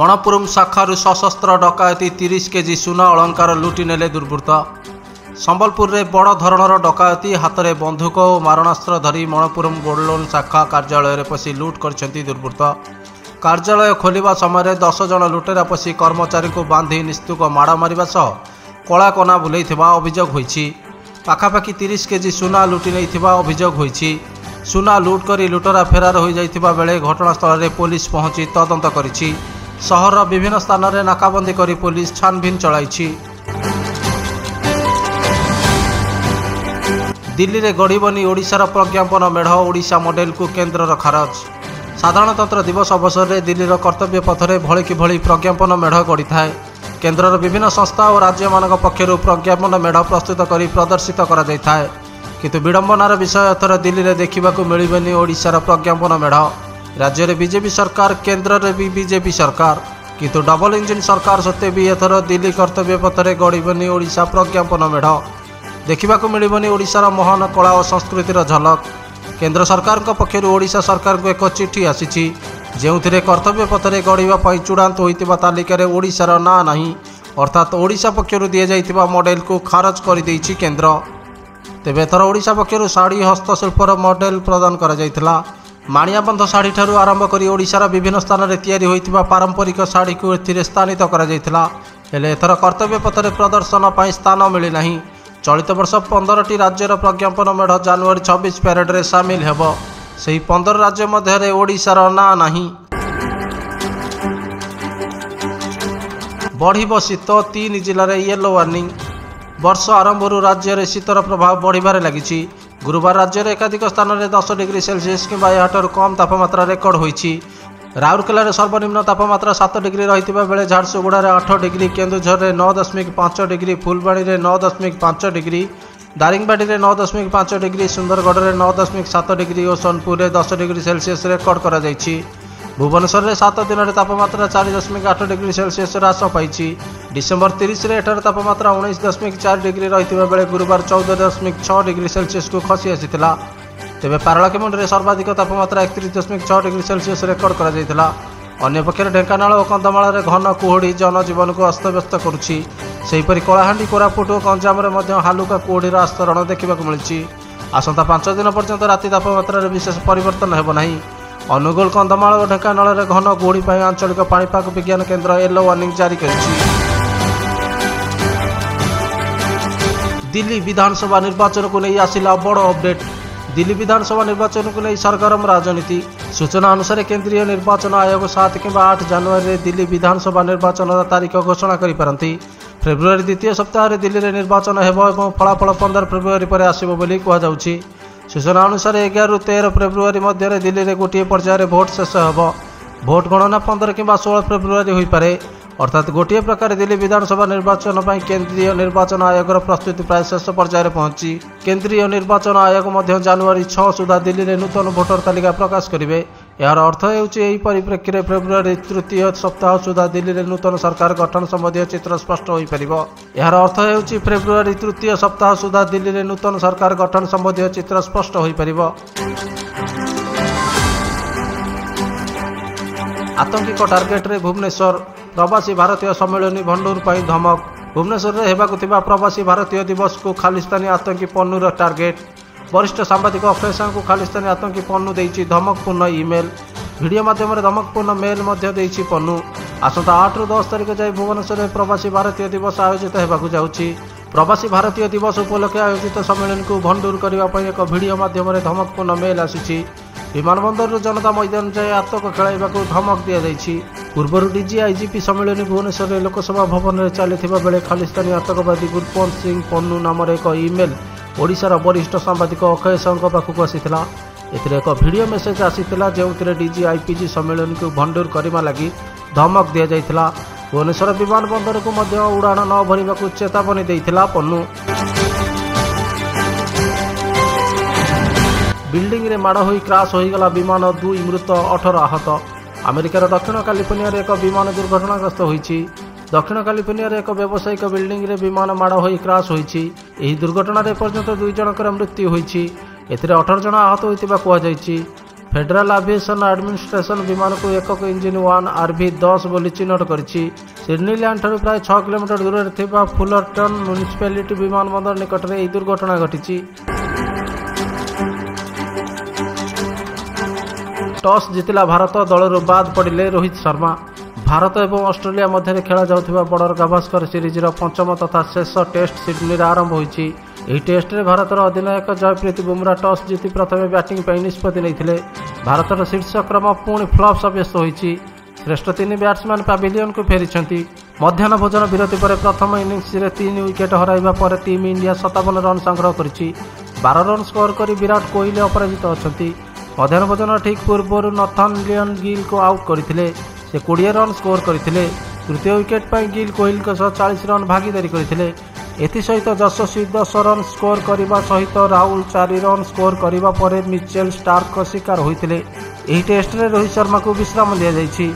मणपुरम शाखारू सशस्त्र डकायती 30 केजी सुना अलंकार लुटि नेले दुर्बृत्त। संबलपुर में बड़ धरणर डकायती हाथ में बंधुक और मारणास्त्र धरी मणपुरम गोल्ड लोन शाखा कार्यालय पशि लुट कर दुर्बृत्त। कार्यालय खोलिबा समय 10 जन लुटेरा पशि कर्मचारी को बांधि निस्तुक माड़ मारिबा सह कला कना बुलाइथिबा अभियोग होइछि। पाखापाखि 30 केजी सुना लुटि नैथिबा अभियोग होइछि। सुना लुट करी लुटरा फेरार हो जाइथिबा बेले घटनास्थल में पुलिस पहुंची तदंत करिछि। सहर विभिन्न स्थान में नाकाबंदी करी पुलिस छानभिन चलाई। दिल्ली में गढ़बनी ओडिशार प्रज्ञापन मेढ़ ओडिशा मॉडल को केन्द्र खारज। साधारणतंत्र दिवस अवसर में दिल्लीर कर्तव्य पथरे भली कि भली प्रज्ञापन मेढ़ गढ़ी थाए। केन्द्रर विभिन्न संस्था और राज्य मान पक्षर प्रज्ञापन मेढ़ प्रस्तुत कर प्रदर्शित कर किंतु विडंबनार विषय एथर दिल्ली में देखा मिलबनी ओडिशार प्रज्ञापन मेढ़। राज्य में बीजेपी सरकार, केन्द्र में भी बीजेपी सरकार, किंतु डबल इंजिन सरकार सत्वे भी एथर दिल्ली कर्तव्य पथरे गढ़बनी ओडिशा प्रज्ञापन मेढ़। देखा मिलबनी ओडिशार महान कला और संस्कृतिर झलक। केन्द्र सरकार पक्षर ओडिशा सरकार को एक चिठी आसी जो कर्तव्य पथरे गढ़ा चूड़ांत होता तालिकार ओडिशार ना नहीं, अर्थात ओडिशा पक्षर दि जाइथिबा मॉडल को खारज कर देइछि केन्द्र। तेबे एथर ओडिशा पक्षर शाढ़ी हस्तशिल्पर मॉडल प्रदान करा जाइथिला। माणियाबंध शाढ़ी ठारू आरंभ कर ओडिशार विभिन्न स्थान में तैयारी होइथिबा पारंपरिक शाढ़ी को एथिरे स्थानित करा जाइथिला। हेले एथर कर्तव्य पथरे प्रदर्शन पर स्थान मिली नहीं। चलित वर्ष 15टी राज्यर प्रज्ञापन मेढ़ जनवरी 26 प्यारेड रे सामिल हेब। सेही 15 राज्य मध्य ओडिशार ना नहीं। बढ़िब शीत, 3 जिले में येलो वार्निंग। वर्ष आरंभ राज्य में शीतर प्रभाव बढ़िबार लगी। गुरुवार राज्य में एकाधिक स्थान में 10 डिग्री सेल्सियस कि याठार कम तापमात्रा रेकर्ड होइछि। राउरकेला में सर्वनिम्न तापमात्रा 7 डिग्री रही बेले झारसुगुड़ा 8 डिग्री, केन्दुझर में 9.5 डिग्री, फुलबाणी में 9.5 डिग्री, दारिंगबाड़ी में 9.5 डिग्री, सुंदरगढ़ में 9.7 डिग्री और सोनपुर में 10 डिग्री सेल्सियस रेकर्ड करा जाइछि। भुवनेश्वर में 7 दिन में तापमात्रा 4.8 डिग्री सेल्सियस ह्रास पाई। डिसेम्बर 30 में एठार तापमात्रा 19.4 डिग्री रही बेले गुरुवार 14.6 डिग्री सेल्सियस को खसी आसीथिला। तेबे पारलाखेमुंडी में सर्वाधिक तापमात्रा 31.6 डिग्री सेल्सियस रेकर्ड करा जाइथिला। अन्य पक्षरे ढेंकानाल और कंधमाल में घन कुहुड़ी जनजीवन को अस्तव्यस्त करुछि। सेहीपरि कलाहांडी, कोरापुट और गंजाम में हालुका कुहुड़ीर आस्तरण देखा मिली। आसंता 5 दिन पर्यंत राति तापमात्रा विशेष परिवर्तन हेब नहीं। अनुगुल, कंधमाल और ढेंकानाल में घन कुहुड़ी पर आंचलिक पाणीपाग विज्ञान केन्द्र येलो वार्निंग जारी करिछि। दिल्ली विधानसभा निर्वाचन को नहीं आसिला बड़ अपडेट। दिल्ली विधानसभा निर्वाचन को नहीं सरगरम राजनीति। सूचना अनुसार केंद्रीय निर्वाचन आयोग 7 कि 8 जनवरी में दिल्ली विधानसभा निर्वाचन तारीख घोषणा करिपारंती। फेब्रुआरी द्वितीय सप्ताह में दिल्ली में निर्वाचन हेब और फलाफल 15 फेब्रुआरी पर आसिब बोली कहुछि। सूचना अनुसार 11 ରୁ 13 फेब्रुआरी मध्य दिल्ली में गोटे पर्यायर भोट शेष हेब। भोट गणना 15 कि 16 फेब्रुआरी हो पारे। अर्थात गोटे प्रकार दिल्ली विधानसभा निर्वाचन पर केंद्रीय निर्वाचन आयोग प्रस्तुति प्राय शेष पर्यायर पहुंची। केंद्रीय निर्वाचन आयोग मध्य जनवरी 6 सुधा दिल्ली में नूतन भोटर तालिका प्रकाश करेंगे। यार अर्थ होउछि परिप्रेक्षी में फेब्रुआरी तृतीय सप्ताह सुधा दिल्ली में नूतन सरकार गठन संबंधी चित्र स्पष्ट हो पारिबो। यार अर्थ होउछि फेब्रुआरी तृतीय सप्ताह सुधा दिल्ली में नूतन सरकार गठन संबंधी चित्र स्पष्ट हो पारिबो। आतंकी टार्गेट रे भुवनेश्वर प्रवासी भारतीय सम्मेलन भंडूर पर धमक। भुवनेश्वर में होगा प्रवासी भारतीय दिवस को खालिस्तानी आतंकी पन्नूर टार्गेट। वरिष्ठ सांबादिक अक्षय साहू को खालिस्तानी आतंकी पन्नू देइछि धमकपूर्ण इमेल। वीडियो माध्यम धमकपूर्ण मेल देइछि पन्नू। आसंता 8 ରୁ 10 तारिख जाए भुवनेश्वर में प्रवासी भारतीय दिवस आयोजित होगा जाउछि। प्रवासी भारतीय दिवस उपलक्षे आयोजित सम्मेलन को भंडूर करने एक वीडियो माध्यम धमकपूर्ण मेल आसी। विमानबंदर जनता मैदान जाए आतंक खेलाइबा धमक दि जाइछि। पूर्व डीजी आईजीपी सम्मेलन भुवनेश्वर लोकसभा भवन में चलता बेले खालिस्तानी आतंकवादी गुरपंत सिंह पन्नू नाम एक इमेल ओडिशार वरिष्ठ सांबादिक अक्षय साहू पाखक आसीथिला। एथिरे एक वीडियो मेसेज आसीथिला जो डीजी आईपीजी सम्मेलन को भंडूर करने लगी धमक दि जाइथिला। भुवनेश्वर विमानबंदर को मध्य उड़ाण न भरने चेतावनी देइथिला पन्नू। बिल्डिंग रे माड़ होई क्राश होईगला विमान, 2 मृत 18 आहत। अमेरिकार दक्षिण कैलिफोर्निया एक विमान दुर्घटनाग्रस्त होइछि। दक्षिण कैलिफोर्निया एक व्यावसायिक बिल्डिंग रे विमान माड़ होई क्राश होइछि। एही दुर्घटना रे पर्यंत 2 जनकर मृत्यु होइछि। एथिरे 18 जन आहत होइतिबा कुहा जाइछि। फेडराल एविएशन एडमिनिस्ट्रेशन विमान को एकक इंजिन 1 RV-10 बोली चिन्हट करिछि। सिडनी लैंड ठारू प्राय 6 किलोमीटर दूर थिबा फुलरटन म्युनिसिपालिटी विमानबंदर निकट में यह दुर्घटना घटी। टॉस जितिला भारत दलरू बाद पड़े रोहित शर्मा। भारत और ऑस्ट्रेलिया मध्य खेला जाउथिबा बॉर्डर गावस्कर सीरीजर पंचम तथा शेष टेस्ट सिडनी आरंभ होईछि। ଏହି ଟେଷ୍ଟରେ ଭାରତର ଅଧିନାୟକ ଜୟପ୍ରୀତ ବୁମରା ଟସ୍ ଜିତି ପ୍ରଥମେ ବ୍ୟାଟିଂ ପାଇଁ ନିଷ୍ପତ୍ତି ନେଇଥିଲେ। ଭାରତର ଶୀର୍ଷ କ୍ରମ ପୁଣି ଫ୍ଲପ୍ ସାବ୍ୟସ୍ତ ହୋଇଛି। ଶ୍ରେଷ୍ଠ 3 ବ୍ୟାଟ୍ସମ୍ୟାନ୍ ପାଭିଲିୟନକୁ ଫେରିଛନ୍ତି। ମଧ୍ୟାହ୍ନ ଭୋଜନ ବିରତି ପରେ ପ୍ରଥମ ଇନିଂସରେ 3 ୱିକେଟ୍ ହରାଇବା ପରେ ଟିମ୍ ଇଣ୍ଡିଆ 57 ରନ୍ ସଂଗ୍ରହ କରିଛି। 12 ରନ୍ ସ୍କୋର କରି ବିରାଟ କୋହଲି ଅପରାଜିତ ଅଛନ୍ତି। ମଧ୍ୟାହ୍ନ ଭୋଜନ ଠିକ୍ ପୂର୍ବରୁ ନଥନ୍ ଲିୟନ୍ ଗିଲ୍ଙ୍କୁ ଆଉଟ୍ କରିଥିଲେ। ସେ 20 ରନ୍ ସ୍କୋର କରିଥିଲେ। ତୃତୀୟ ୱିକେଟ୍ ପାଇଁ ଗିଲ୍ କୋହଲିଙ୍କ ସହ 40 ରନ୍ ଭାଗିଦାରୀ କରିଥିଲେ। ଏଥିସହିତ ଯଶସ୍ୱୀ 10 ରନ୍ ସ୍କୋର କରିବା ସହିତ ରାହୁଲ 4 ରନ୍ ସ୍କୋର କରିବା ପରେ ମିଚେଲ ଷ୍ଟାର୍କଙ୍କ ଶିକାର ହୋଇଥିଲେ। ଏହି ଟେଷ୍ଟରେ ରୋହିତ ଶର୍ମାଙ୍କୁ ବିଶ୍ରାମ ଦିଆଯାଇଛି।